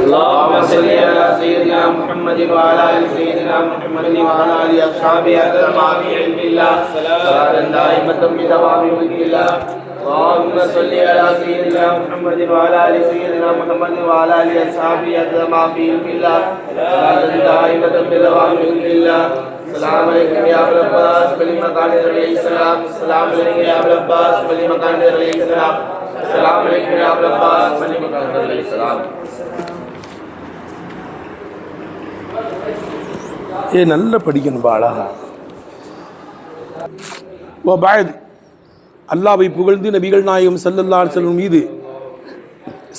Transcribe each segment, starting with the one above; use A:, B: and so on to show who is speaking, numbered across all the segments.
A: اللهم صل على سيدنا محمد وعلى ال سيدنا محمد وعلى ال اصحابه اجمعين في علم الله صلاة دائمة بدوام ملك الله. اللهم صل على سيدنا محمد وعلى ال سيدنا محمد وعلى ال اصحابه اجمعين في علم الله صلاة دائمة بدوام ملك الله. السلام عليكم يا ابو العباس ولمكان عليه السلام. السلام عليكم يا ابو العباس ولمكان عليه السلام. السلام عليكم يا ابو العباس ولمكان عليه السلام.
B: ஏ நல்லா படிக்கணும் அழகா. அல்லாஹ்வை புகழ்ந்து நபிகள் நாயகம் ஸல்லல்லாஹு அலைஹி வஸல்லம் மீது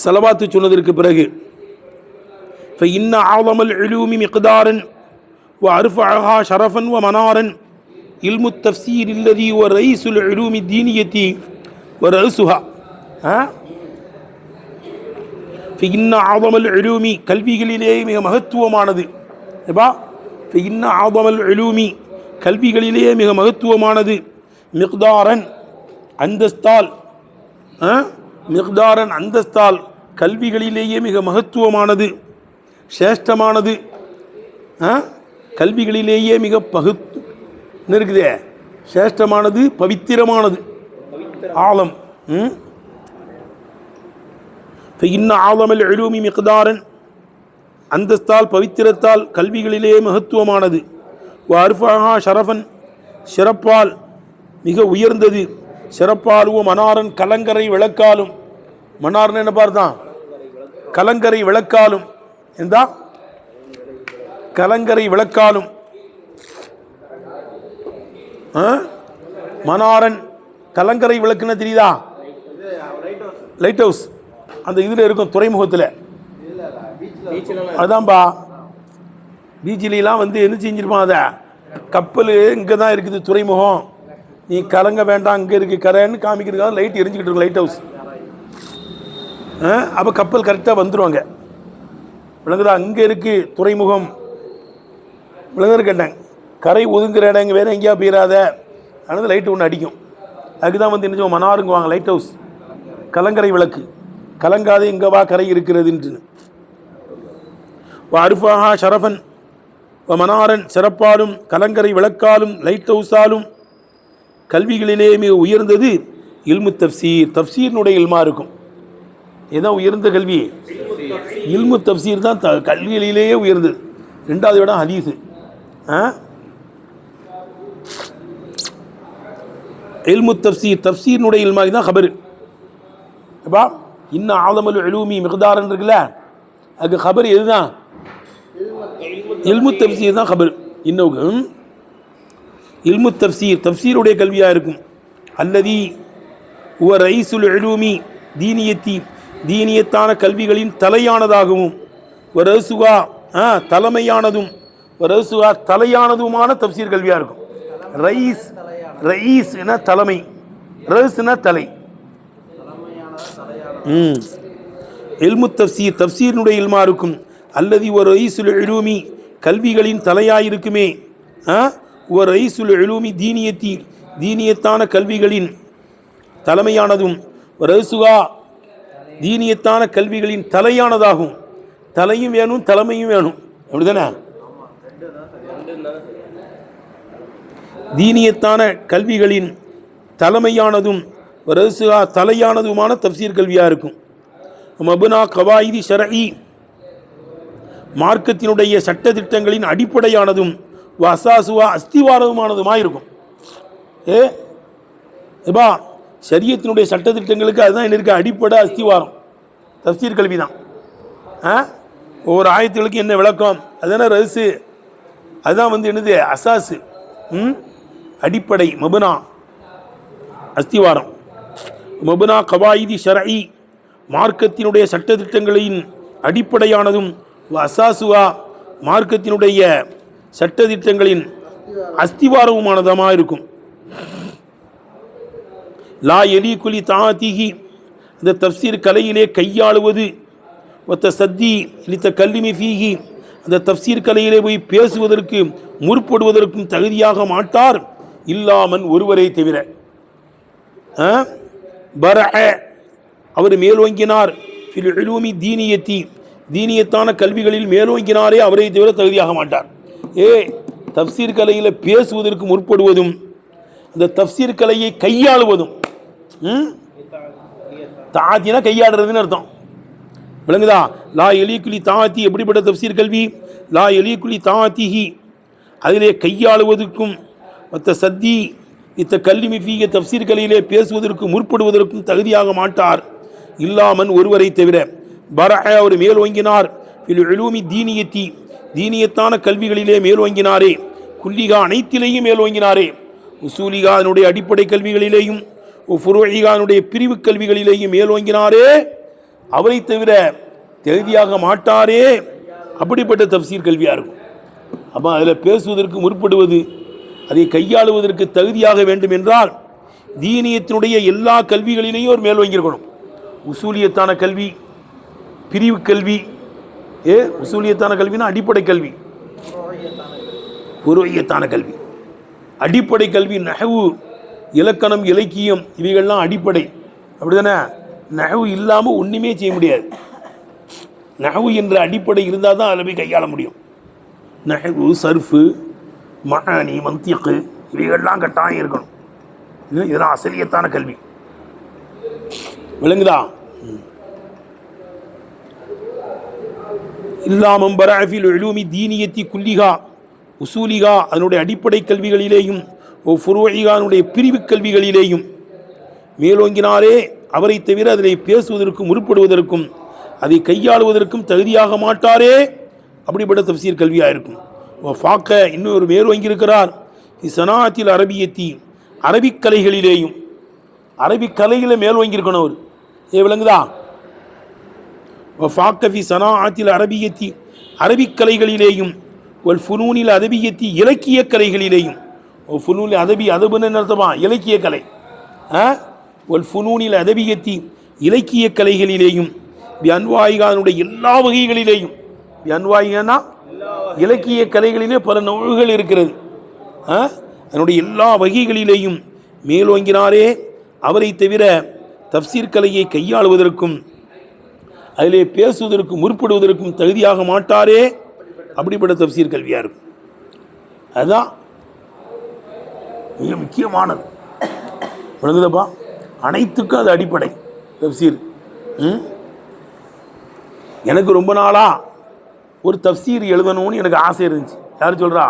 B: ஸலவாத்து சொன்னதற்கு பிறகு فإن أعظم العلوم مقدارا وأرفعها شرفا ومنارا علم التفسير الذي هو رئيس العلوم الدينية ورأسها. فإن أعظم العلوم கல்விகளிலே மிக மகத்துவமானது. فإن أعظم العلوم கல்விகளிலே மிக மகத்துவமானது. மிக்தாரன் அந்தஸ்தால், மிக்தாரன் அந்தஸ்தால் கல்விகளிலேயே மிக மகத்துவமானது, சிரேஷ்டமானது. கல்விகளிலேயே மிக இருக்குதே சிரேஷ்டமானது, பவித்திரமானது. ஆலம் فإن أعظم العلوم مقدارا அந்தஸ்தால் பவித்திரத்தால் கல்விகளிலே மகத்துவமானது. வர்ஃபஹா ஷரஃபன் சிறப்பால் மிக உயர்ந்தது. சிறப்பாலுவ மனாரன் கலங்கரை விளக்காலும். மனார்னு என்ன பார்த்தான்? கலங்கரை விளக்காலும். எந்தா கலங்கரை விளக்காலும். மனாரன் கலங்கரை விளக்குன்னு தெரியுதா? லைட் ஹவுஸ் அந்த இதில் இருக்கும் துறைமுகத்தில். அதான்பா பீச்சிலாம் என்ன செஞ்சிருப்பான், அதை கப்பல் இங்கே தான் இருக்குது துறைமுகம், நீ கலங்க வேண்டாம் இங்கே இருக்குது கரைன்னு காமிக்கிறதுக்காக லைட் எரிஞ்சிக்கிட்டு இருக்கும், லைட் ஹவுஸ். அப்போ கப்பல் கரெக்டாக வந்துடுவாங்க. விளங்குதா? அங்கே இருக்குது துறைமுகம். விளங்குறது கேட்டாங்க. கரை ஒதுங்குற இடம் இங்கே வேறு எங்கேயா போயிடாத, அதனால் லைட்டு ஒன்று அடிக்கும். அதுக்கு தான் என்ன செய்வோம், மனாருங்குவாங்க லைட் ஹவுஸ், கலங்கரை விளக்கு. கலங்காது எங்கே வா கரை இருக்கிறதுன்ட்டு. அருஃபாஹா ஷரஃபன் மனாரன் சிறப்பாலும் கலங்கரை விளக்காலும் லைட் ஹவுஸாலும் கல்விகளிலே மிக உயர்ந்தது இல்மு தஃப்சீர். தஃப்சீர்னுடைய இல்மா இருக்கும். இதுதான் உயர்ந்த கல்வி. இல்மு தஃப்சீர் தான் கல்விகளிலேயே உயர்ந்தது. ரெண்டாவது இடம் ஹதீஸு. இல்மு தஃப்சீர், தஃப்சீர்னுடைய இல்மா தான் ஹபரு. அப்பா இன்னும் ஆலமல் உலூமி மிக்தாரன் இருக்குல்ல, அதுக்கு ஹபர் எதுதான்? இல்மு தஃப்சீர் தான் ஹபர். இன்னும் இல்மு தஃப்சீர் தஃப்சீருடைய கல்வியாக இருக்கும். அல்லதி உவ ரயீசுல் உலூமி தீனியத்தி தீனியத்தான கல்விகளின் தலையானதாகவும் ரஸுகா தலைமையானதும் ரஸுகா தலையானதுமான தஃப்சீர் கல்வியாக இருக்கும். ரயீஸ் ரயீஸ் என தலைமை, ரஸ்னா தலை. இல்மு தஃப்சீர் தஃப்சீரினுடைய இல்மா இருக்கும். அல்லது ஒரு ரயீசுல் உலூமி கல்விகளின் தலையாயிருக்குமே. ஒரு ரயீசுல் உலூமி தீனியத்தி தீனியத்தான கல்விகளின் தலைமையானதும் ரஸுகா தீனியத்தான கல்விகளின் தலையானதாகும். தலையும் வேணும் தலைமையும் வேணும், அப்படிதானே? தீனியத்தான கல்விகளின் தலைமையானதும் ரஸுகா தலையானதுமான தஃப்சீர் கல்வியாக இருக்கும். மபுனா கவாயிதி ஷரஇ மார்க்கத்தினுடைய சட்டத்திட்டங்களின் அடிப்படையானதும் வசாசுவா அஸ்திவாரமானதுமாக இருக்கும். ஏபா ஷரியத்தினுடைய சட்டத்திட்டங்களுக்கு அதுதான் என்ன இருக்குது, அடிப்படை அஸ்திவாரம் தஃப்சீர் கல்வி தான். ஒவ்வொரு ஆயத்துகளுக்கு என்ன விளக்கம், அதுதானே ரஸு, அதுதான் என்னது அசாசு, அடிப்படை. மபுனா அஸ்திவாரம். மபுனா கவாயிதி ஷரஇ மார்க்கத்தினுடைய சட்டத்திட்டங்களின் அடிப்படையானதும் அசாசுவா மார்க்கத்தினுடைய சட்டத்திட்டங்களின் அஸ்திவாரவுமானதமாக இருக்கும். லா எலி குலி தாத்திகி இந்த தஃப்சீர் கலையிலே கையாளுவது ஒத்த சத்தி இலித்த கல்லிமி ஃபீகி அந்த தஃப்சீர் கலையிலே போய் பேசுவதற்கு முற்படுவதற்கும் தகுதியாக மாட்டார் இல்லாமன் ஒருவரை தவிர. பரஅ அவர் மேலோங்கினார் ஃபில் உலூமி தீனியத்தி தீனியத்தான கல்விகளில் மேலோங்கினாரே அவரை தவிர தகுதியாக மாட்டார். தப்சீர் கலையில் பேசுவதற்கு முற்படுவதும் அந்த தப்சீர் கலையை கையாளுவதும், தாத்தினா கையாடுறதுன்னு அர்த்தம், விளங்குதா? லா எலிகுலி தாத்தி எப்படிப்பட்ட தப்சீர் கல்வி? லா எலிகுலி தாத்திஹி அதிலே கையாளுவதற்கும் மற்ற சத்தி இத்த கல்வி ஃபீக தப்சீர் கலையிலே பேசுவதற்கு முற்படுவதற்கும் தகுதியாக மாட்டார். இல்லாமன் ஒருவரை தவிர பரஹ அவர் மேலோங்கினார். இலூமி தீனியத்தி தீனியத்தான கல்விகளிலே மேலோங்கினாரே, குல்லிகா அனைத்திலேயும் மேலோங்கினாரே, உசூலிகா அதனுடைய அடிப்படை கல்விகளிலேயும் ஃபுரூஇகா பிரிவு கல்விகளிலேயும் மேலோங்கினாரே, அவரை தவிர தகுதியாக மாட்டாரே. அப்படிப்பட்ட தப்சீர் கல்வியாக இருக்கும். அப்போ அதில் பேசுவதற்கு முற்படுவது, அதை கையாளுவதற்கு தகுதியாக வேண்டும் என்றால் தீனியத்தினுடைய எல்லா கல்விகளிலேயும் ஒரு மேலோங்கியிருக்கணும். உசூலியத்தான கல்வி, பிரிவு கல்வி, உசூலியத்தான கல்வினா அடிப்படை கல்வி, ஃபுரூஇயத்தான கல்வி அடிப்படை கல்வி, நஹ்வு இலக்கணம் இலக்கியம் இவைகள்லாம் அடிப்படை, அப்படிதானே? நஹ்வு இல்லாமல் ஒன்றுமே செய்ய முடியாது. நஹ்வு என்ற அடிப்படை இருந்தால் தான் அதில் போய் கையாள முடியும். நஹ்வு, சர்ஃபு, மஆனி, மந்திக் இவைகள்லாம் கட்டாயம் இருக்கணும். இதெல்லாம் அசலியத்தான கல்வி, விளங்குதா? இல்லாமம் பரஃபில் உலூமி தீனியத்தி குல்லிகா உசூலிகா அதனுடைய அடிப்படை கல்விகளிலேயும் ஃபுரூஇகா அதனுடைய பிரிவு கல்விகளிலேயும் மேலோங்கினாரே, அவரை தவிர அதனை பேசுவதற்கும் முற்படுவதற்கும் அதை கையாளுவதற்கும் தகுதியாக மாட்டாரே. அப்படிப்பட்ட தப்சீர் கல்வியாக இருக்கும். ஃபாக்க இன்னொரு மேலோங்கியிருக்கிறார். சனாத்தில் அரபியத்தி அரபிக்கலைகளிலேயும், அரபிக்கலைகளை மேலோங்கியிருக்கணும் அவர். விளங்குதா? ஃபாக்கஃபி சனாத்தில் அரபியத்தி அரபிக்கலைகளிலேயும், ஒரு ஃபுனூனில் அதபியத்தி இலக்கிய கலைகளிலேயும், ஃபுனூனில் அதபி அதபுன்னு அர்த்தமா இலக்கிய கலை, ஒரு ஃபுனூனில் அதபியத்தி இலக்கிய கலைகளிலேயும், அன்வாயிகானுடைய எல்லா வகைகளிலேயும், அன்வாயிகனா இலக்கிய கலைகளிலே பல நூல்கள் இருக்கிறது, அதனுடைய எல்லா வகைகளிலேயும் மேலோங்கினாரே, அவரை தவிர தப்சீர் கலையை கையாளுவதற்கும் அதிலே பேசுவதற்கு முற்படுவதற்கும் தகுதியாக மாட்டாரே. அப்படிப்பட்ட தப்சீர் கல்வியாக இருக்கும். அதுதான் மிக முக்கியமானது. விளங்குதப்பா? அனைத்துக்கும் அது அடிப்படை தப்சீர். எனக்கு ரொம்ப நாளாக ஒரு தப்சீர் எழுதணும்னு எனக்கு ஆசை இருந்துச்சு. யார் சொல்கிறா?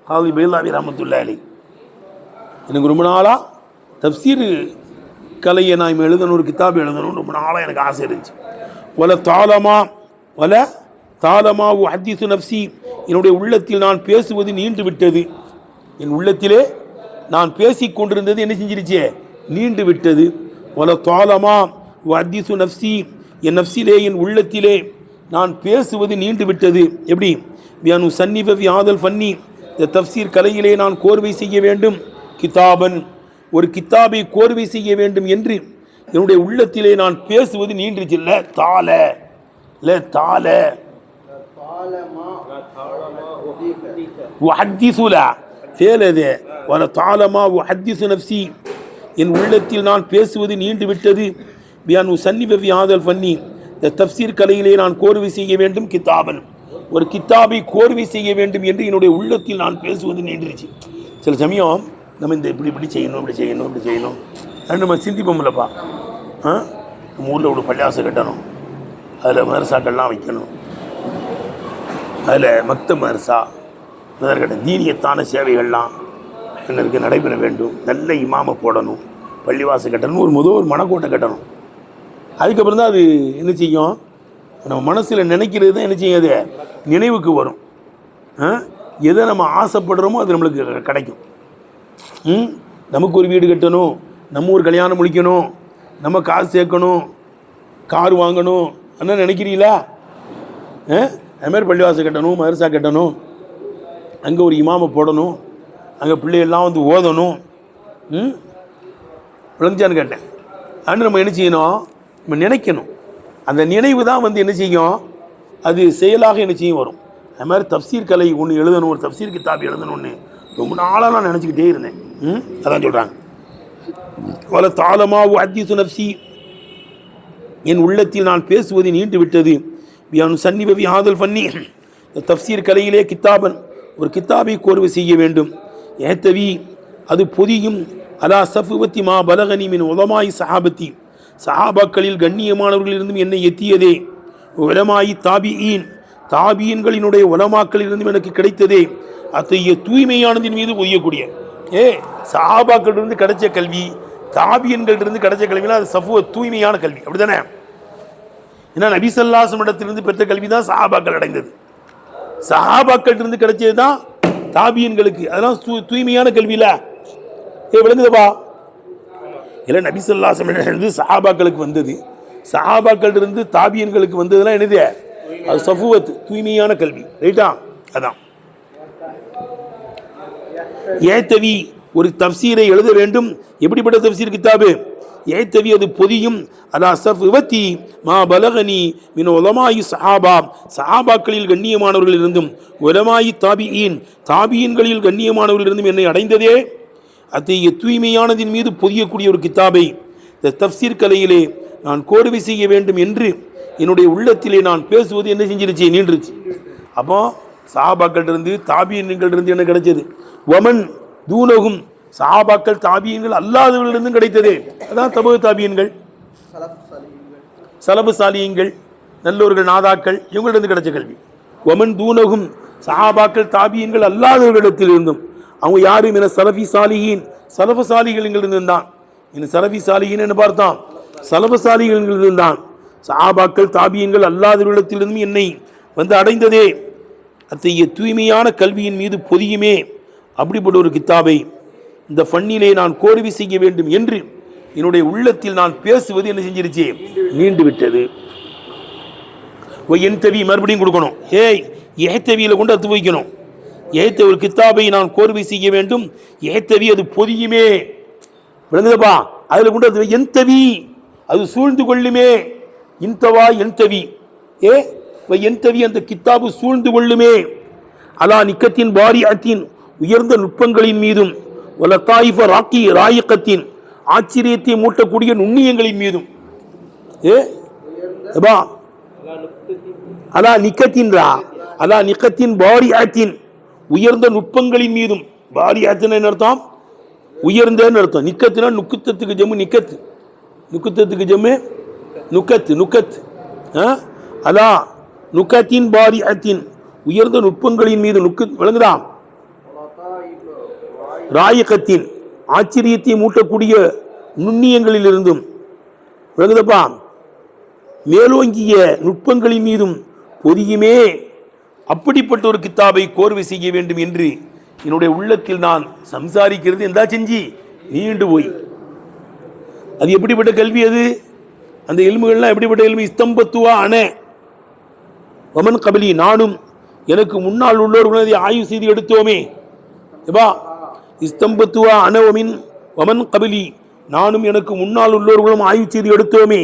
B: ஹாஃபிஸ் பைலாவி ரஹ்மத்துல்லாஹி அலைஹி. எனக்கு ரொம்ப நாளாக தப்சீர் கலையை நான் எழுதணும், ஒரு கிதாப் எழுதணும்னு ரொம்ப நாளாக எனக்கு ஆசை இருந்துச்சு. வல தாலமா ஹதீசு நஃப்சி என்னுடைய உள்ளத்தில் நான் பேசுவது நீண்டு விட்டது. என் உள்ளத்திலே நான் பேசிக் கொண்டிருந்தது என்ன செஞ்சிருச்சே? நீண்டு விட்டது. வல தாலமா ஹதீசு நஃப்சி என் நஃப்சிலே என் உள்ளத்திலே நான் பேசுவது நீண்டு விட்டது. எப்படி? வியானு சன்னிஃப ஃபி ஹாதல் ஃபன்னி இந்த தஃப்சீர் கலையிலே நான் கோர்வை செய்ய வேண்டும், கிதாபன் ஒரு கித்தாபை கோர்வை செய்ய வேண்டும் என்று என்னுடைய உள்ளத்திலே நான் பேசுவது நீண்டுச்சில்ல. தால ல தால உஹத்திசுலா சேலதே வல தாலமா உஹத்திசு நஃப்சி என் உள்ளத்தில் நான் பேசுவது நீண்டு விட்டது. பியான் சன்னிஃப ஃபி ஹாதல் ஃபன்னி இந்த தஃப்சீர் கலையிலே நான் கோர்வை செய்ய வேண்டும், கித்தாபன் ஒரு கித்தாபை கோர்வை செய்ய வேண்டும் என்று என்னுடைய உள்ளத்தில் நான் பேசுவது நீண்டுருச்சு. சில சமயம் நம்ம இந்த இப்படி செய்யணும், இப்படி செய்யணும், இப்படி செய்யணும் நம்ம சிந்திப்போம்லப்பா. நம்ம ஊரில் ஒரு பள்ளியாசை கட்டணும், அதில் மதரசாக்கள்லாம் வைக்கணும், அதில் மக்த மதரசா முதற்கட்ட தீனியத்தான சேவைகள்லாம் எனக்கு நடைபெற வேண்டும், நல்ல இமாமை போடணும், பள்ளிவாசல் கட்டணும், ஒரு மனக்கோட்டை கட்டணும். அதுக்கப்புறம் தான் அது என்ன செய்யும்? நம்ம மனசில் நினைக்கிறது தான் என்ன செய்யும்? அது நினைவுக்கு வரும். எதை நம்ம ஆசைப்படுறோமோ அது நம்மளுக்கு கிடைக்கும். நமக்கு ஒரு வீடு கட்டணும், நம்ம ஒரு கல்யாணம் முடிக்கணும், நம்ம காசு சேர்க்கணும், கார் வாங்கணும் என்ன நினைக்கிறீங்களா? அதுமாதிரி பள்ளிவாசல் கட்டணும், மதரசா கட்டணும், அங்கே ஒரு இமாமை போடணும், அங்கே பிள்ளைகள்லாம் வந்து ஓதணும். விளங்குச்சான்னு கேட்டேன். அப்படின்னு நம்ம என்ன செய்யணும்? நம்ம நினைக்கணும். அந்த நினைவு தான் வந்து என்ன செய்யும்? அது செயலாக என்ன செய்யும் வரும். அது மாதிரி தப்சீர் கலை ஒன்று எழுதணும், ஒரு தப்சீர் கிதாப் எழுதணும்னு ரொம்ப நாளாக நான் நினச்சிக்கிட்டே இருந்தேன். அதான் சொல்கிறாங்க, வல தாலமா ஹதீசு நஃப்சி என் உள்ளத்தில் நான் பேசுவது நீண்டு விட்டது. பியானு சன்னிபவி ஆதல் ஃபன்னி தஃப்சீர் கலையிலே கித்தாபன் ஒரு கித்தாபை கோர்வு செய்ய வேண்டும். ஏத்தவி அது பொதியும் அலா சஃபுவத்தி மா பலகனி மின் உலமாயி சஹாபத்தி சஹாபாக்களில் கண்ணியமானவர்களிலிருந்தும் என்னை எத்தியதே, உலமாயி தாபியின் தாபியன்களினுடைய உலமாக்களிலிருந்தும் எனக்கு கிடைத்ததே, அத்தகைய தூய்மையானதின் மீது ஒய்யக்கூடிய சஹாபாக்களிலிருந்து கிடைச்ச கல்வி தாபியன்களிலிருந்து கிடைச்ச கல்வினா அது சஃபுவ தூய்மையான கல்வி, அப்படிதானே? ஏன்னா நபி ஸல்லல்லாஹு அலைஹி வஸல்லம் இடத்திலிருந்து பெற்ற கல்வி தான் சஹாபாக்கள் அடைந்தது, சஹாபாக்கள் இருந்து கிடைச்சது தான் தாபியன்களுக்கு, அதெல்லாம் தூய்மையான கல்வியில விளங்குதப்பா. இல்லை நபி ஸல்லல்லாஹு அலைஹி வஸல்லம் இருந்து சஹாபாக்களுக்கு வந்தது, சஹாபாக்கள் இருந்து தாபியன்களுக்கு வந்ததுலாம் என்னது? அது சஃபுவத் தூய்மையான கல்வி, ரைட்டா? அதான் ஏத்தவி ஒரு தஃப்சீரை எழுத வேண்டும். எப்படிப்பட்ட தஃப்சீர் கித்தாபு? ஏத்தவி அது பொதியும் அலா சஃபுவத்தி மா பலகனி மின் உலமாயி சஹாபா சஹாபாக்களில் கண்ணியமானவர்கள் இருந்தும் உலமாயி தாபியின் தாபியன்களில் கண்ணியமானவர்கள் இருந்தும் என்னை அடைந்ததே, அத்தகைய தூய்மையானதின் மீது பொதியக்கூடிய ஒரு கித்தாபை இந்த தஃப்சீர் கலையிலே நான் கோர்வை செய்ய வேண்டும் என்று என்னுடைய உள்ளத்திலே நான் பேசுவது என்ன செஞ்சிருச்சு? நீண்டுருச்சு. அப்போ சஹாபாக்கள் இருந்து தாபியன்கள் இருந்து என்ன கிடைச்சது? வமன் தூனகும் சஹாபாக்கள் தாபியன்கள் அல்லாதவர்களிருந்தும் கிடைத்ததே, அதான் தபு தாபியன்கள் சலபு சாலியங்கள் நல்லோர்கள் நாதாக்கள் இவங்களிருந்து கிடைச்ச கல்வி. வமன் தூனகும் சஹாபாக்கள் தாபியன்கள் அல்லாதவர்களிடத்தில் இருந்தும் அவங்க யாரும் என சலஃபி சாலியின் சலபு சாலிகளிலிருந்து தான். இந்த சலஃபி சாலியின் என்ன பார்த்தான்? சலபு சாலிகளிலிருந்து தான். சஹாபாக்கள் தாபியன்கள் அல்லாதவர்களிடத்திலிருந்தும் என்னை வந்து அடைந்ததே, அத்தகைய தூய்மையான கல்வியின் மீது பொதியுமே. அப்படிப்பட்ட ஒரு கித்தாபை இந்த ஃபன்னிலே நான் கோர்வை செய்ய வேண்டும் என்று என்னுடைய உள்ளத்தில் நான் பேசுவது என்ன செஞ்சிருச்சு? நீண்டு விட்டது. என் தவி மறுபடியும் கொடுக்கணும். ஏத்தவியில் கொண்டு அத்து வைக்கணும். ஏத்த ஒரு கித்தாபை நான் கோர்வை செய்ய வேண்டும். ஏத்தவி அது பொதியுமே, விளங்குதப்பா? அதில் கொண்டு அது என் தவி அது சூழ்ந்து கொள்ளுமே. இன்தவா என் தவி என் தவி அந்த கித்தாபு சூழ்ந்து கொள்ளுமே. அலா நிக்கத்தின் பாரியாத்தின் உயர்ந்த நுட்பங்களின் மீதும் வலத்தாயிஃப ராக்கி ராயக்கத்தின் ஆச்சரியத்தை மூட்டக்கூடிய நுண்ணியங்களின் மீதும் அலா நிக்கத்தின் அலா நிக்கத்தின் பாரியாத்தின் உயர்ந்த நுட்பங்களின் மீதும். பாரியாத்தின் அர்த்தம் உயர்ந்தன்னு அர்த்தம். நிக்கத்துனா நுக்குத்தத்துக்கு ஜம்மு நிக்கத்து, நுக்குத்தத்துக்கு ஜம்மு நுக்கத்து நுக்கத். அலா நுக்கத்தின் பாரியாத்தின் உயர்ந்த நுட்பங்களின் மீது நுக்கு விளங்குதா? ராயக்கத்தின் ஆச்சரியத்தை மூட்டக்கூடிய நுண்ணியங்களில் இருந்தும் விளங்குதப்பா மேலோங்கிய நுட்பங்களின் மீதும் பொதியுமே. அப்படிப்பட்ட ஒரு கித்தாபை கோர்வை செய்ய வேண்டும் என்று என்னுடைய உள்ளத்தில் நான் சம்சாரிக்கிறது எந்தா செஞ்சு நீண்டு போய். அது எப்படிப்பட்ட கல்வி? அது அந்த எலும்புகள்லாம் எப்படிப்பட்ட எலும்பு? இஸ்தம்பத்துவா அண வமன் கபலி நானும் எனக்கு முன்னால் உள்ளவர்கள் அதை ஆய்வு செய்து எடுத்தோமே. இஸ்தம்பத்துவா அனவமின் வமன் கபலி நானும் எனக்கு முன்னால் உள்ளவர்களும் ஆய்வு செய்து எடுத்தோமே.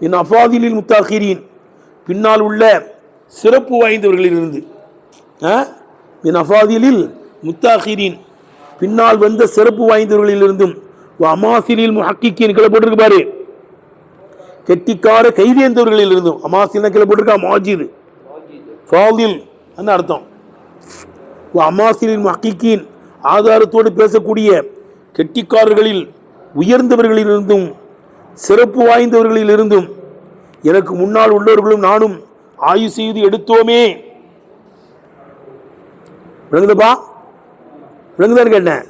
B: என் அஃபாதிலில் முத்தாஹிரின் பின்னால் உள்ள சிறப்பு வாய்ந்தவர்களிலிருந்து, என் அஃபாதிலில் முத்தாஹிரின் பின்னால் வந்த சிறப்பு வாய்ந்தவர்களிலிருந்தும் அமாசிலில் முஹக்கிக்கின் கீழே போட்டிருக்கு பாரு, கெட்டிக்கார கைதேர்ந்தவர்களில் இருந்தும். அமாசில் கீழே போட்டிருக்கா மாஜித் ஃபாதில் அந்த அர்த்தம். அமாசிலின் முஹக்கிக்கின் ஆதாரத்தோடு பேசக்கூடிய கெட்டிக்காரர்களில் உயர்ந்தவர்களிலிருந்தும் சிறப்பு வாய்ந்தவர்களிலிருந்தும் எனக்கு முன்னால் உள்ளவர்களும் நானும் ஆய்வு செய்து எடுத்தோமே. விளங்குதப்பா? விளங்குதான் கேட்டேன்.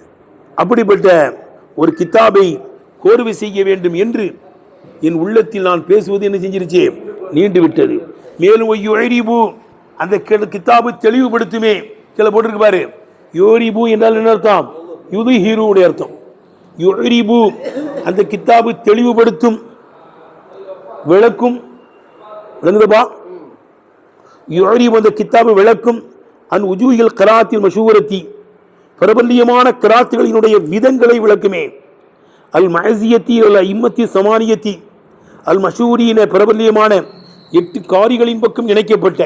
B: அப்படிப்பட்ட ஒரு கித்தாபை கோர்வை செய்ய வேண்டும் என்று என் உள்ளத்தில் நான் பேசுவது என்ன செஞ்சிருச்சு? நீண்டு விட்டது. மேலும் அந்த கித்தாபு தெளிவுபடுத்துமே. சில போட்டிருக்கு பாரு. யோரிபு என்றால் என்ன அர்த்தம்? யுதுஹிருடைய அர்த்தம். யுரிபு அந்த கித்தாபு தெளிவுபடுத்தும் விளக்கும். விளங்குதப்பா? யுரிபு அந்த கித்தாபு விளக்கும். அன் உஜூஹில் கிராத்தில் மஷூரத்தி பிரபல்யமான கிராத்துகளினுடைய விதங்களை விளக்குமே. அல் மஹசியத்தி அல் இம்மத்தி சமானியத்தி அல் மஷூரியின பிரபல்யமான 8 காரிகளின் பக்கம் இணைக்கப்பட்ட.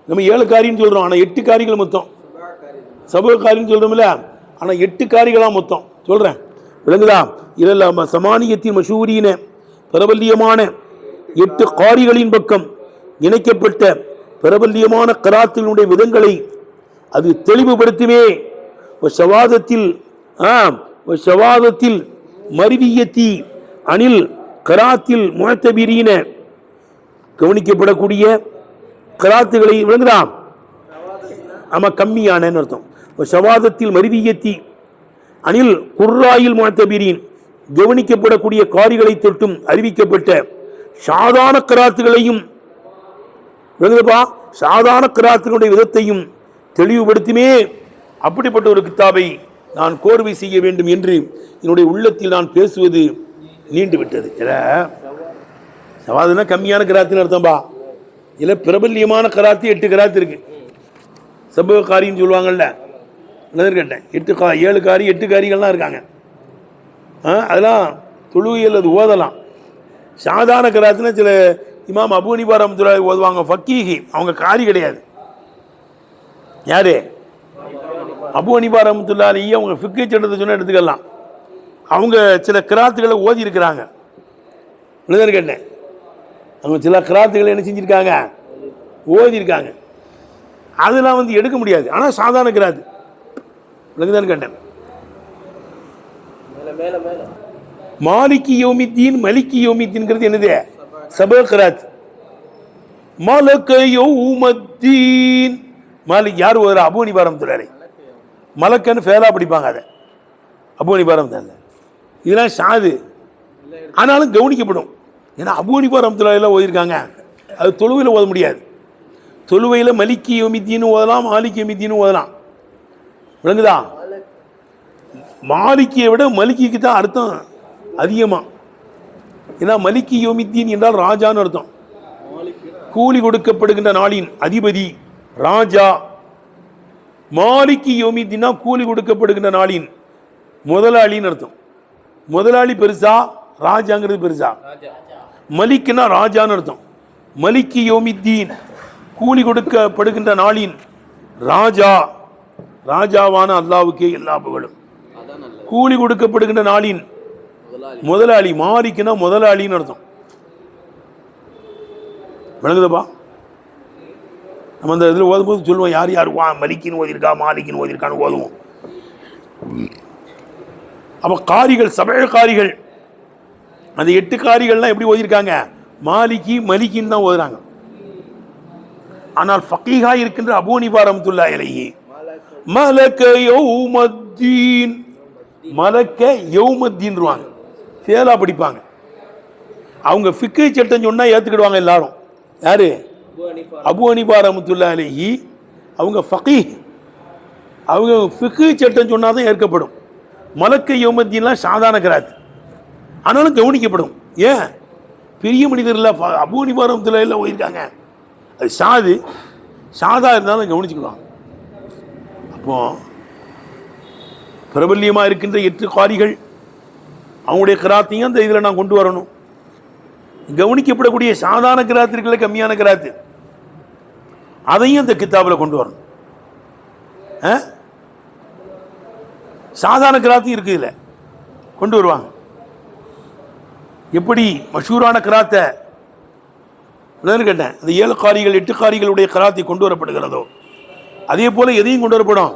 B: நம்ம 7 காரியம் சொல்றோம், ஆனால் 8 காரிகள் மொத்தம். சபா காரியம் சொல்றோம்ல, ஆனால் 8 காரிகளா மொத்தம் சொல்றேன். விளங்குதா? இல்ல சமானியத்தின் மஷூரியின பிரபல்யமான 8 காரிகளின் பக்கம் இணைக்கப்பட்ட பிரபல்யமான கராத்தினுடைய விதங்களை அது தெளிவுபடுத்துமே. ஷவாதத்தில் மருவியத்தி அனில் கராத்தில் முஅத்தபிரீன கவனிக்கப்படக்கூடிய கராத்துகளை விளங்குதாம். ஆமா, கம்மியான அர்த்தம். ஷவாதத்தில் மருவியத்தி அனில் குர்ராயில் முஅத்தபிரீன் கவனிக்கப்படக்கூடிய காரிகளை தொட்டும் அறிவிக்கப்பட்ட சாதாரண கராத்துகளையும் விளங்குதப்பா, சாதாரண கராத்துகளுடைய விதத்தையும் தெளிவுபடுத்துமே. அப்படிப்பட்ட ஒரு கித்தாபை நான் கோர்வை செய்ய வேண்டும் என்று என்னுடைய உள்ளத்தில் நான் பேசுவது நீண்டு விட்டது. சவாதுனா கம்மியான கராத்துன்னு அர்த்தம்பா. இல்லை பிரபல்யமான கராத்து 8 கராத்து இருக்கு. சபக காரின்னு சொல்லுவாங்கல்ல, என்னது கேட்டேன். 7 காரி 8 காரிகள்லாம் இருக்காங்க. அதெல்லாம் தொழுகையில் அது ஓதலாம். சாதாரண கராத்துனா சில இமாம் அபூ ஹனீஃபா ரஹ்மத்துல்லாஹி ஓதுவாங்க. ஃபக்கீஹி, அவங்க காரி கிடையாது. யாரு? அபூ ஹனீஃபா ரஹ்மத்துல்லாஹி. அவங்க ஃபிக்ஹ் சட்டத்தை சொன்ன எடுத்துக்கலாம். அவங்க சில கிராத்துகளை ஓதி இருக்கிறாங்க. என்னது கேட்டேன். அவங்க சில கிராத்துகளை என்ன செஞ்சுருக்காங்க? ஓதி இருக்காங்க. அதெல்லாம் வந்து எடுக்க முடியாது. ஆனால் சாதாரண கிராத்து விளங்குதான்னு கேட்டேன். மாலிகி யௌமித்தீன், மலிகி யௌமித்தீன்ங்கிறது என்னது? சபக கிராத். மலக யௌமத்தீன், மாலிக் யார் ஓதுறா? அபூ ஹனீஃபா ரஹ்மத்துல்லாஹி. மலக்கன்னு ஃபேலா படிப்பாங்க. அதை அபூ ஹனீஃபா ரஹ்மத்துல்லாஹி. இதெல்லாம் ஷாது, ஆனாலும் கவனிக்கப்படும். ஏன்னா அபூ ஹனீஃபா ரஹ்மத்துல்லாஹி ஓதிருக்காங்க. அது தொழுவையில் ஓத முடியாது. தொழுவையில் மலிகி யௌமித்தீன் ஓதலாம், மாலிகி யௌமித்தீன் ஓதலாம். விளங்குதா? மாலிக்கியை விட மலிக்கிக்கு தான் அர்த்தம் அதிகமாக. ஏன்னா மலிகி யௌமித்தீன் என்றால் ராஜான்னு அர்த்தம். கூலி கொடுக்கப்படுகின்ற நாளின் அதிபதி ராஜா. மாலிகி யௌமித்தீன்னா கூலி கொடுக்கப்படுகின்ற நாளின் முதலாளின்னு அர்த்தம். முதலாளி பெருசா, ராஜாங்கிறது பெருசா? மலிக்னா ராஜான்னு அர்த்தம். மலிகி யௌமித்தீன் கூலி கொடுக்கப்படுகின்ற நாளின் ராஜா. ராஜாவான அல்லாவுக்கே எல்லா புகழும். கூலி கொடுக்கப்படுகின்ற நாளின் முதலாளி. மாலிக்னா முதலாளின்னு அர்த்தம். விளங்குதப்பா? நம்ம அந்த இதில் ஓதும்போது சொல்லுவோம், யார் யார் மலிக்கின்னு ஓதிருக்கா, மாலிக்கின்னு ஓதிருக்கான்னு ஓதுவோம். அப்போ காரிகள், சபக காரிகள், அந்த 8 காரிகள்லாம் எப்படி ஓதிருக்காங்க? மாலிகி மலிக்கின்னு தான் ஓதுறாங்க. ஆனால் ஃபக்கீஹா இருக்கின்ற அபூ ஹனீஃபா ரஹ்மத்துல்லாஹி அலைஹி மலக யௌமத்தீன், மலக்க யௌமத்தீன்வாங்க. ஃபேலா படிப்பாங்க. அவங்க ஃபிக்ஹ் சட்டம் சொன்னா ஏத்துக்கிடுவாங்க எல்லாரும். யாரு? அபூ ஹனீஃபா ரஹ்மத்துல்லாஹி அலைஹி. அவங்க ஃபக்கீஹ், அவங்க ஃபிக்ஹ் சட்டம் சொன்னாதான் ஏற்கப்படும். மலக்க யௌமத்தீன்லாம் சாதாரண கிராத், ஆனாலும் கவனிக்கப்படும். ஏன்? பெரிய மனிதர் இல்லை, அபூ ஹனீஃபா ரஹ்மத்துல்லாஹி அலைஹி ஓதிருக்காங்க. அது சாதா இருந்தாலும் கவனிச்சுக்கலாம். அப்போ பிரபல்யமாக இருக்கின்ற 8 காரிகள் அவங்களுடைய கிராத்தையும் அந்த இதில் நான் கொண்டு வரணும். கவனிக்கப்படக்கூடிய சாதாரண கிராத்து இருக்குல்ல, கம்மியான கிராத்து, அதையும் அந்த கித்தாபில் கொண்டு வரணும். சாதாரண கிராத்தும் இருக்குது, இல்லை கொண்டு வருவாங்க. எப்படி மஷூரான கிராத்தை கேட்டேன், அந்த 7 காரிகள் 8 காரிகளுடைய கிராத்தை கொண்டு வரப்படுகிறதோ, அதே போல எதையும் கொண்டு வரப்படும்?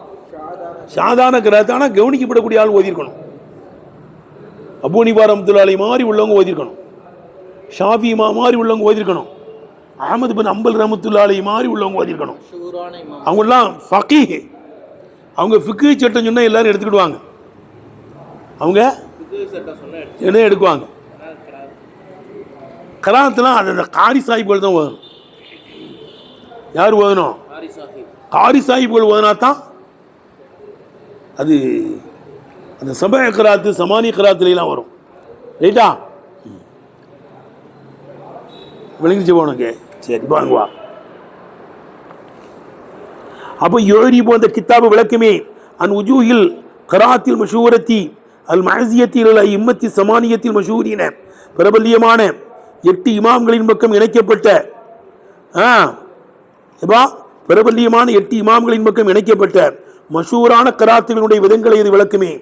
B: சாதாரண கிராத்து, ஆனால் கவனிக்கப்படக்கூடிய ஆள் ஓதிருக்கணும். அபூ ஹனீஃபா ரஹ்மத்துல்லாஹி மாதிரி உள்ளவங்க ஓதிருக்கணும். ஷாஃபி மாதிரி உள்ளவங்க ஓதிருக்கணும். அஹ்மத் பின் ஹம்பல் ரஹ்மத்துல்லாஹி மாதிரி உள்ளவங்க ஓதிருக்கணும். அவங்கெல்லாம் ஃபக்கீஹ். அவங்க ஃபிக்ஹ் சட்டம் சொன்னால் எல்லாரும் எடுத்துக்கிடுவாங்க. அவங்க என்ன எடுக்குவாங்க? கராத்தெலாம் அந்த காரி சாஹிப்கள் தான் ஓதணும். யார் ஓதணும்? காரி சாஹிப்கள் ஓதனா தான் அது அந்த சபக கராத்து, சமானிய கராத்துலாம் வரும். ரைட்டா? விளங்கிச்சு போனக்கு. சரி வாங்குவா. அப்போ யோரி போன்ற கித்தாபு விளக்குமே அன் உஜூஹில் கராத்தில் மஷூரத்தி அல் மஅசியத்தில் இம்மத்தி சமானியத்தில் மஷூரின பிரபல்யமான 8 இமாம்களின் பக்கம் இணைக்கப்பட்ட பிரபல்யமான 8 இமாம்களின் பக்கம் இணைக்கப்பட்ட மஷூரான கராத்துகளுடைய விதங்களை இது விளக்குமே.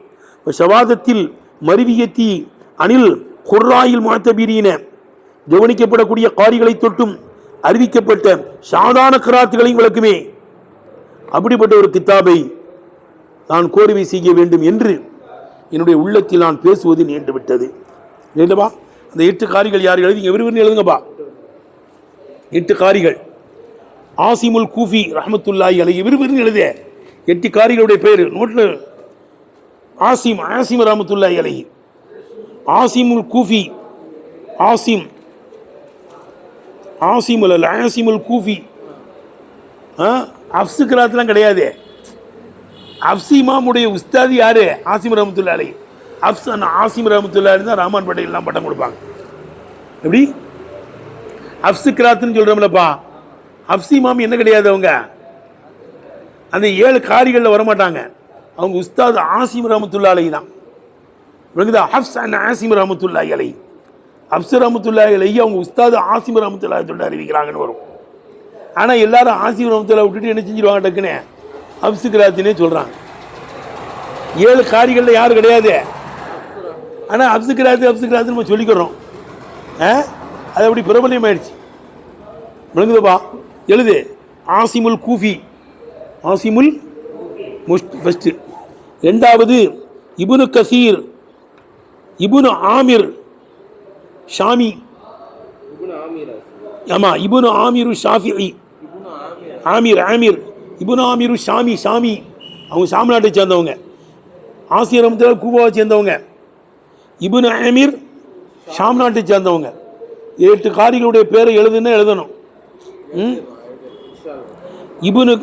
B: ஷவாதத்தில் மருவியத்தி அனில் குர்ராயில் முஅத்தபிரீன கவனிக்கப்படக்கூடிய காரிகளை தொட்டும் அறிவிக்கப்பட்ட சாதாரண கிராத்துகளையும் விளக்குமே. அப்படிப்பட்ட ஒரு கித்தாபை நான் கோரிவை செய்ய வேண்டும் என்று என்னுடைய உள்ளத்தில் நான் பேசுவது நீண்டு விட்டது. வேண்டுமா? அந்த 8 காரிகள் யார் எழுதி விரும்பி எழுதுங்கப்பா. 8 காரிகள் ஆசிமுல் கூஃபி ரஹ்மத்துல்லாஹி அலைஹி விரும்பி எழுத 8 காரிகளுடைய பேர் நோட்டில். ஆசிம் ரஹ்மத்துல்லாஹி அலைஹி, ஆசிமுல் கூஃபி, ஆசிமுல் கூஃபி. அப்சு கிராத்லாம் கிடையாது. அப்சி இமாமுடைய உஸ்தாதி யாரு? ஆசிம் ரஹ்மத்துல்லாஹி அலைஹி. ஆசிம் ரஹ்மத்துல்லாஹி அலைஹி தான் ரஹ்மான் பட்டேல்லாம் பட்டம் கொடுப்பாங்க. எப்படி அப்சு கிராத்துன்னு சொல்றோம்லப்பா, அப்சி இமாம் என்ன கிடையாது, அவங்க அந்த 7 காரிகளில் வரமாட்டாங்க. அவங்க உஸ்தாத் ஆசிம் ரஹ்மத்துல்லாஹி அலைஹி தான். ஹஃப்ஸ் அன் ஆசிம் ரஹ்மத்துல்லாஹி அலைஹி, ஹஃப்ஸ் ரஹ்மத்துல்லாஹி அலைஹி அவங்க உஸ்தாத் ஆசிம் ரஹ்மத்துல்லாஹி சொல்லிட்டு அறிவிக்கிறாங்கன்னு வரும். ஆனால் எல்லாரும் ஆசிம் ரஹ்மத்துல்லாஹி விட்டுட்டு என்ன செஞ்சிருவாங்க, டக்குன்னு ஹஃப்ஸ் கிராத்துன்னே சொல்கிறாங்க. 7 காரிகளில் யாரும் கிடையாது. ஆனால் ஹஃப்ஸ் கிராத்து நம்ம சொல்லிக்கிறோம். அது அப்படி பிரபலியம் ஆயிடுச்சு. விளங்குதுப்பா? எழுது. ஆசிமுல் கூஃபி, ஆசிமுல் ஃபஸ்ட்டு. 2வது இப்னு கசீர், இப்னு ஆமிர் ஷாமி. ஆமாம், இப்னு ஆமிரு ஷாஃபிஇ, ஆமிர் இப்னு ஆமிரு ஷாமி. அவங்க ஷாம் நாட்டை சேர்ந்தவங்க. ஆசிர் ரஹ்மத்துல்லாஹி கூபாவை சேர்ந்தவங்க. இப்னு ஆமிர் ஷாம் நாட்டை சேர்ந்தவங்க. 8 காரிகளுடைய பேரை எழுதணும். இப்னு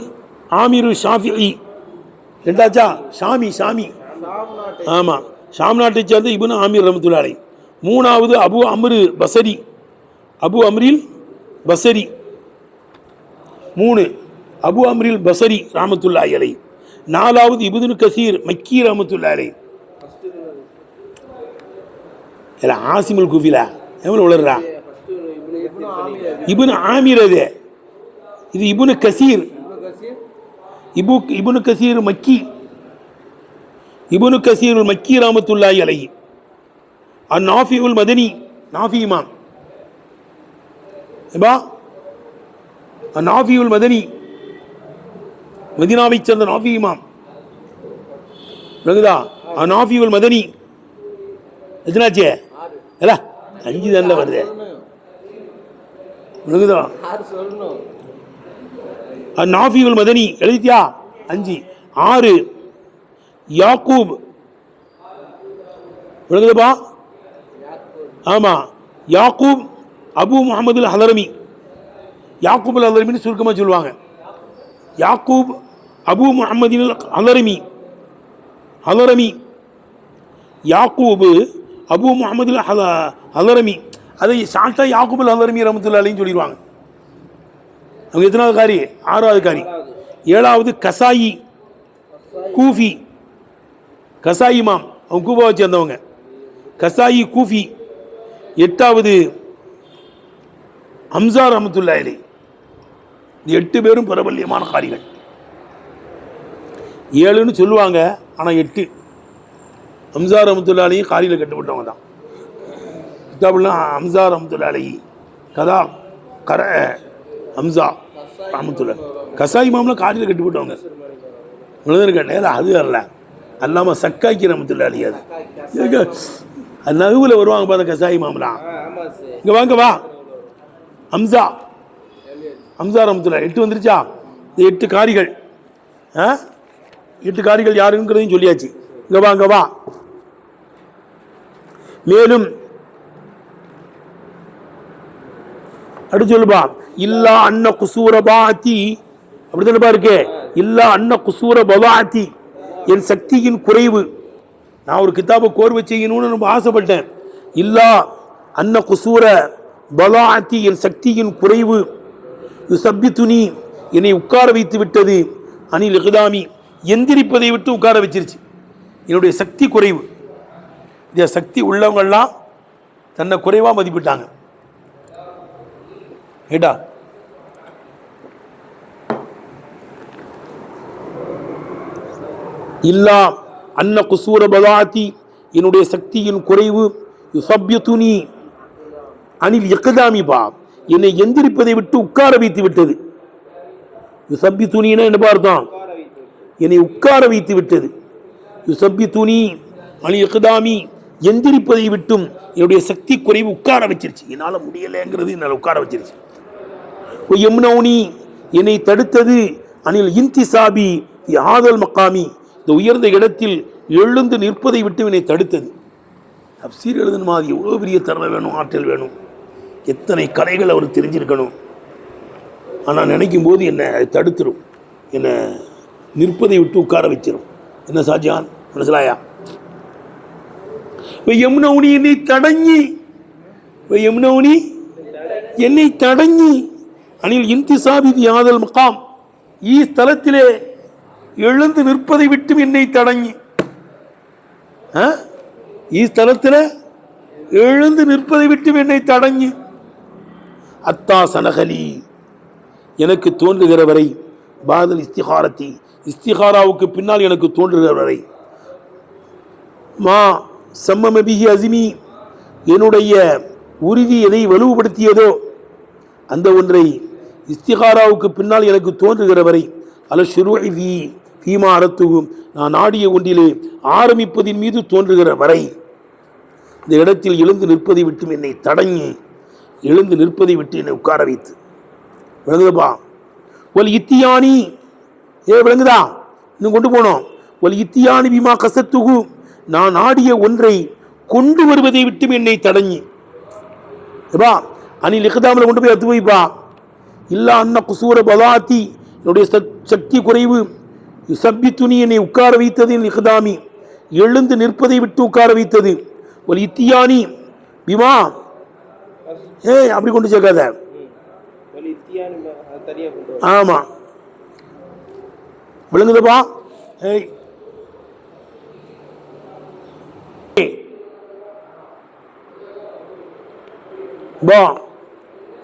B: ஆமிரு ஷாஃபிஇ. 2ஆச்சா? ஷாமி. ஆமாம், ஷாம் நாட்டை சேர்ந்த இப்னு ஆமிர் ரஹ்மத்துல்லாஹி அலைஹி. 3வது அபு அம்ரில் பஸரி. 3 அபு அம்ரில் பஸரி ரஹ்மத்துல்லாஹி அலைஹி. 4வது இப்னு கசீர் மக்கி ரஹ்மத்துல்லாஹி அலைஹி. இல்ல ஆசிமுல் கூஃபில எவ்வளவு உளறா? இப்னு ஆமிர். இது இப்னு கசீர். இப்னு கசீர் மக்கி, இப்னு கசீர் மக்கி ரஹ்மத்துல்லாஹி அலைஹி. அந்நாஃபிஉல் மதனி, நாஃபி இமாம். அந்நாஃபிஉல் மதனி, மதீனாவை சேர்ந்த நாஃபி இமாம். விளங்குதா? அந்நாஃபிஉல் மதனி எத்தனாச்சு? 5 தானே வருது. விளங்குதா? அந்நாஃபிஉல் மதனி எழுதிட்டியா? 5. 6 யாக்கூப். விளங்குதுப்பா? ஆமா, யாக்கூப் அபு முஹம்மது ஹலரமி. யாக்கூப் அல் ஹலரமின்னு சுருக்கமாக சொல்லுவாங்க. யாக்கூப் அபு முஹம்மது ஹலரமி. யாக்கூப் அபு முஹம்மது ஹலரமி. அதை ஷார்ட்டா யாக்கூப் அல் ஹலரமி ரஹ்மத்துல்லாஹி அலைஹி சொல்லிடுவாங்க. அவங்க எத்தனாவது காரி? 6வது காரி. 7வது கசாயி கூஃபி, கசாயி இமாம். அவங்க கூஃபாவை சேர்ந்தவங்க. கசாயி கூஃபி. 8வது ஹம்சா ரஹ்மத்துல்லாஹி அலைஹி. 8 பேரும் பிரபல்யமான காரிகள். 7ன்னு சொல்லுவாங்க, ஆனால் 8. ஹம்சா ரஹ்மத்துல்லாஹி அலைஹி காரியில் கட்டுப்பட்டவங்க தான். கிதாபுல்லாம் ஹம்சா ரஹ்மத்துல்லாஹி அலைஹி கதா கர ஹம்சா ரஹ்மத்துல்லாஹி. கசாயி இமாம்லாம் காரியில் கட்டுப்பட்டவங்க. கேட்டேன் அது வரல. அல்லாம சக்காக்கி ரஹ்மத்துல்லாஹி அலைஹி. அது நடுவில் வருவாங்க பார்த்தா கசாயி இமாம்லாம். இங்கே வாங்க வா. ஹம்சா ரஹ்மத்துல்லாஹி 8 வந்துருச்சா? இந்த 8 காரிகள். 8 காரிகள் யாருங்கிறதையும் சொல்லியாச்சு. இங்க வா. மேலும் அடுத்து சொல்லுப்பா. இல்லா அன்ன குசூர பாத்தி, அப்படித்தானப்பா இருக்கு. இல்லா அன்ன குசூர பவாத்தி, என் சக்தியின் குறைவு. நான் ஒரு கிதாபை கோர்வை செய்யணும்னு ரொம்ப ஆசைப்பட்டேன். இல்லா அன்ன குசூர பலாத்தி, என் சக்தியின் குறைவு. யுசப்பித்துனி, என்னை உட்கார வைத்து விட்டது. அனில் இக்தாமி, எந்திரிப்பதை விட்டு உட்கார வச்சிருச்சு. என்னுடைய சக்தி குறைவு. இந்த சக்தி உள்ளவங்கள்லாம் தன்னை குறைவாக மதிப்பிட்டாங்க. ஏடா இல்லா அன்ன குசூர பலாத்தி, என்னுடைய சக்தியின் குறைவு. யுசப்பித்துனி, அனில் இக்தாமி பா, என்னை எந்திரிப்பதை விட்டு உட்கார வைத்து விட்டது. யுசப்பி துணினா என்ன பார்த்தோம்? என்னை உட்கார வைத்து விட்டது. யுசப்பி துணி அனில் இக்தாமி, எந்திரிப்பதை விட்டும் என்னுடைய சக்தி குறைவு உட்கார வச்சிருச்சு. என்னால் முடியலைங்கிறது என்னால் உட்கார வச்சிருச்சு. எம்னௌனி, என்னை தடுத்தது அனில் இன்திசாபி ஆதல் மக்காமி, இந்த உயர்ந்த இடத்தில் எழுந்து நிற்பதை விட்டு என்னை தடுத்தது. தப்சீர் எழுதணுமா? அது எவ்வளோ பெரிய திறமை வேணும், ஆற்றல் வேணும், எத்தனை கலைகள் அவர் தெரிஞ்சிருக்கணும். ஆனால் நினைக்கும் போது என்னை தடுத்துரும், என்னை நிற்பதை விட்டு உட்கார வச்சிடும். என்ன சாஜான் மனசிலாயா? எம்னௌனி, என்னை தடங்கி, எம்னௌனி என்னை தடங்கி அனில் இன்திசாபி ஆதல் மக்காம், ஸ்தலத்திலே எழுந்து நிற்பதை விட்டு என்னை தடங்கி. ஸ்தலத்தில் எழுந்து நிற்பதை விட்டு என்னை தடங்கி. அத்தா சனகலி, எனக்கு தோன்றுகிற வரை, பாதல் இஸ்திகாரத்தி, இஸ்திகாராவுக்கு பின்னால் எனக்கு தோன்றுகிற வரை, மா சம்மமபிஹி அசிமி, என்னுடைய உறுதி எதை வலுவுபடுத்தியதோ அந்த ஒன்றை இஸ்திகாராவுக்கு பின்னால் எனக்கு தோன்றுகிற வரை, அல ஷுரூஇ ஃபீமா அரத்துகும், நான் நாடிய ஒன்றிலே ஆரம்பிப்பதின் மீது தோன்றுகிற வரை, இந்த இடத்தில் எழுந்து நிற்பதை விட்டு என்னை தடங்கி, எழுந்து நிற்பதை விட்டு என்னை உட்கார வைத்து. விளங்குதப்பா? ஒல் இத்தியானி, விளங்குதா? இன்னும் கொண்டு போனோம். ஒல் இத்தியானி பிமா கசத்துகு, நான் நாடிய ஒன்றை கொண்டு வருவதை விட்டு என்னை தடங்கி. அனில் இக்தாமில் கொண்டு போய் அத்து வைப்பா. இல்லா அன்ன குசூர பதாத்தி, என்னுடைய சக்தி குறைவு, யுசப்பி துணி என்னை உட்கார வைத்தது, இக்தாமி எழுந்து நிற்பதை விட்டு உட்கார வைத்தது. ஒரு இத்தியானி பிமா, அப்படி கொண்டு சேர்க்காத. ஆமா, விளங்குதப்பா?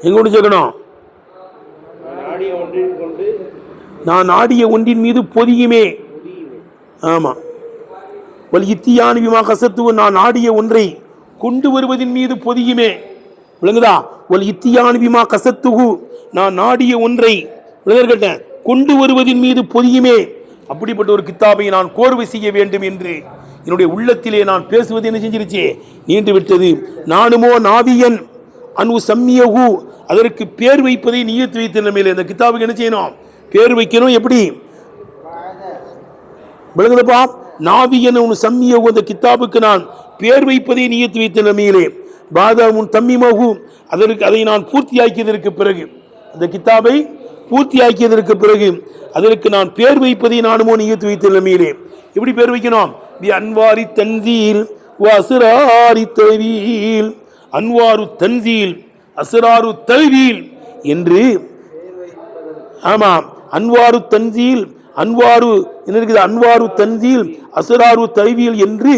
B: எங்க கொண்டு சேர்க்கணும்? நான் நாடிய ஒன்றின் மீது பொதியுமே. ஆமா, வல் இத்தியானி பிமா கசத்துவ, நான் நாடிய ஒன்றை கொண்டு வருவதின் மீது பொதியுமே. விளங்குதா? வல் இத்தியானி பிமா கசத்துகு, நான் நாடிய ஒன்றை விளங்கட்டேன் கொண்டு வருவதின் மீது பொதியுமே. அப்படிப்பட்ட ஒரு கித்தாபை நான் கோர்வை செய்ய வேண்டும் என்று என்னுடைய உள்ளத்திலே நான் பேசுவது என்ன செஞ்சிருச்சு? நீண்டு விட்டது. நானுமோ நாவியன் அனு சம்மியகு, அதற்கு பேர் வைப்பதை நியத்து வைத்த நிலைமையில் இந்த கித்தாபுக்கு என்ன செய்யணும்? பேர் வைக்கணும். எப்படி? விளங்குதப்பா? நாவியன் அனு சம்மியகு, அந்த கித்தாபுக்கு நான் பேர் வைப்பதை நியத்து வைத்த நிலைமையிலே, பாதாமுன் தம்மிமகு, அதற்கு அதை நான் பூர்த்தியாக்கியதற்கு பிறகு, அந்த கித்தாபை பூர்த்தியாக்கியதற்கு பிறகு அதற்கு நான் பேர் வைப்பதை நானுமோ நியத்து வைத்த நிலைமையிலே. எப்படி பேர் வைக்கணும்? பி அன்வாரி தன்சீல் வ அஸ்ராரி தவீல், அன்வாரு தன்சீல் அஸ்ராரு தவீல் என்று. ஆமாம், அன்வாரு தன்சீல், அன்வாரு என்ன இருக்குது? அன்வாரு தன்சீல் அஸ்ராரு தவீல் என்று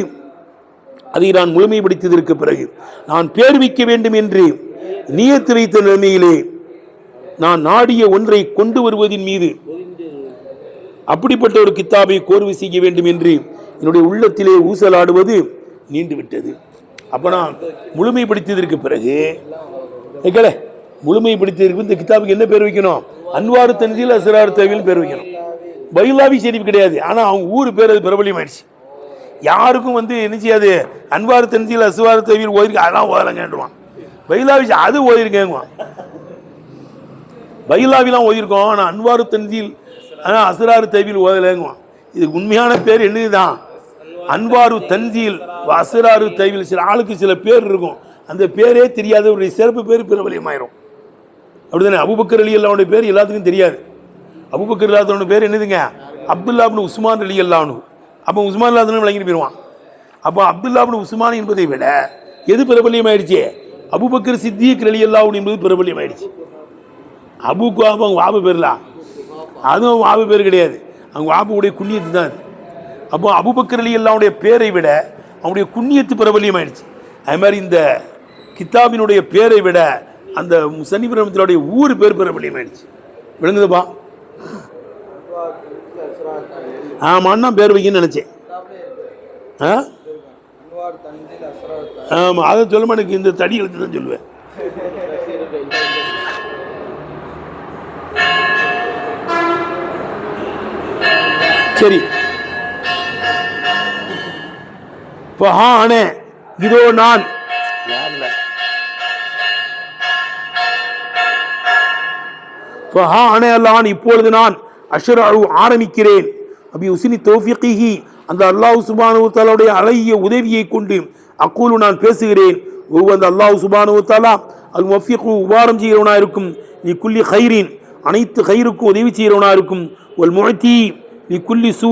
B: அதை நான் முழுமைப்படுத்தியதற்கு பிறகு நான் பேர் வைக்க வேண்டும் என்று நியத்து வைத்த நிலைமையிலே நான் நாடிய ஒன்றை கொண்டு வருவதின் மீது அப்படிப்பட்ட ஒரு கித்தாபை கோர்வு செய்ய வேண்டும் என்று என்னுடைய உள்ளத்திலே ஊசலாடுவது நீண்டு விட்டது. அப்ப நான் முழுமைப்படுத்தியதற்கு பிறகு முழுமைப்படுத்தியதற்கு இந்த கித்தாபுக்கு என்ன பேர் வைக்கணும்? அன்வாரு தன்சீல் அஸ்ராரு தவீல் பேர் வைக்கணும். பைலாவி ஷெரீப் கிடையாது, ஆனா அவங்க ஊர் பேர் அது பிரபலியம் ஆயிடுச்சு. யாருக்கும் என்ன செய்யாது? அன்வாரு தன்சீல் அஸ்ராரு தவீல் ஓதிருக்கு, அதெல்லாம் ஓதலங்கன்றுவான். பைலாவி அது ஓதிருக்கேங்குவான். பைலாவிலாம் ஓதிருக்கோம், ஆனால் அன்வாரு தன்சீல் அஸ்ராரு தவீல் ஓதலைங்குவான். இதுக்கு உண்மையான பேர் என்னதுதான்? அன்வாரு தன்சீல் அஸ்ராரு தவீல். சில ஆளுக்கு சில பேர் இருக்கும், அந்த பேரே தெரியாத ஒரு சிறப்பு பேர் பிரபலியமாயிரும். அப்படிதானே? அபூபக்கர் ரலியல்லாஹு பேர் எல்லாத்துக்கும் தெரியாது. அபூபக்கர் ரலியல்லாஹு பேர் என்னதுங்க? அப்துல்லா இப்னு உஸ்மான் ரலியல்லாஹு அன்ஹு. அப்போ உஸ்மான் ரலியல்லாஹு விளங்கிட்டு போயிடுவான். அப்போ அப்துல்லா இப்னு உஸ்மான் என்பதை விட எது பிரபலியமாயிடுச்சு? அபூபக்கர் சித்திக் ரலியல்லாஹு அன்ஹு என்பது பிரபலியமாயிடுச்சு. அபுக்கு அவங்க வாபு பேர்லாம், அதுவும் வாபு பேர் கிடையாது, அவங்க வாபுடைய குண்ணியத்து தான். அப்போ அபூபக்கர் ரலியல்லாஹுடைய பேரை விட அவனுடைய குண்ணியத்து பிரபலியம் ஆயிடுச்சு. அது மாதிரி இந்த கித்தாபினுடைய பேரை விட அந்த முஸன்னிஃப் ரஹ்மத்துல்லாஹி ஊர் பேர் பிரபலியம் ஆயிடுச்சு. விளங்குதுப்பா? ஆமான்னா பேர் வைக்கணும்னு நினைச்சேன். ஆமா, அதை சொல்ல எனக்கு இந்த தடி எழுத்து தான் சொல்லுவேன். சரி, ஃபஹான இதோ நான், ஃபஹான அல்லாஹ் இப்பொழுது நான் அஷ்ரஉ ஆரம்பிக்கிறேன், அபி உஸ்னி தௌஃபீகிஹி அந்த அல்லாஹ் சுப்ஹானஹு வ தஆலாவுடைய அழகிய உதவியை கொண்டு அக்கூலு நான் பேசுகிறேன். அந்த அல்லாஹ் சுப்ஹானஹு வ தஆலா அல் முவஃபிகு உபாரம் செய்கிறவனா இருக்கும், லி குல்லி கைரின் அனைத்து கைருக்கும் உதவி செய்கிறவனா இருக்கும், வல் முஅதி லி குல்லி சூ